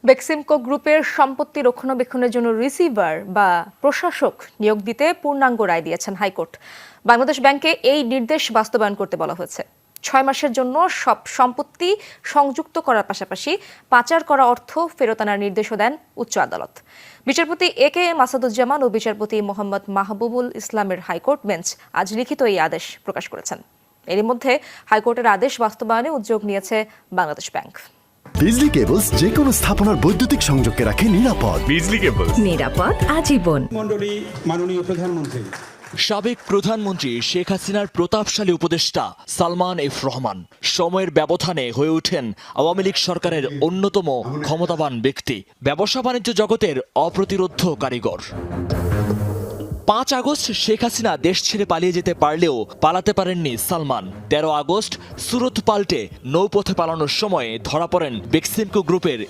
বেক্সিমকো গ্রুপের সম্পত্তি রক্ষণাবেক্ষণের জন্য রিসিভার বা প্রশাসক নিয়োগ দিতে পূর্ণাঙ্গ রায় দিয়েছেন হাইকোর্ট। বাংলাদেশ ব্যাংকে এই নির্দেশ বাস্তবায়ন করতে বলা হয়েছে। 6 মাসের জন্য সব সম্পত্তি সংযুক্ত করার পাশাপাশি পাচার করা অর্থ ফেরত আনার নির্দেশও দেন উচ্চ আদালত। বিচারপতি এ.কে.এম আসাদুজ্জামান ও বিচারপতি মোহাম্মদ মাহবুবুল ইসলামের হাইকোর্ট বেঞ্চ আজ লিখিত এই আদেশ প্রকাশ করেছেন। এরই মধ্যে হাইকোর্টের আদেশ বাস্তবায়নে উদ্যোগ নিয়েছে বাংলাদেশ ব্যাংক। বিজলি কেবলস যে কোনো স্থাপনার বৈদ্যুতিক সংযোগকে রাখে নিরাপদ। বিজলি কেবলস, নিরাপদ আজীবন। মণ্ডলী, মাননীয় প্রধানমন্ত্রী, সাবেক প্রধানমন্ত্রী শেখ হাসিনার প্রতাপশালী উপদেষ্টা সালমান এফ রহমান সময়ের ব্যবধানে হয়ে ওঠেন আওয়ামী লীগ সরকারের অন্যতম ক্ষমতাবান ব্যক্তি, ব্যবসা বাণিজ্য জগতের অপ্রতিরোধ্য কারিগর। 5 আগস্ট শেখ হাসিনা দেশ ছেড়ে পালিয়ে যেতে পারলেও পালাতে পারেননি সালমান। 13 আগস্ট সুরত পাল্টে নৌপথে পালানোর সময় ধরা পড়েন বেক্সিমকো গ্রুপের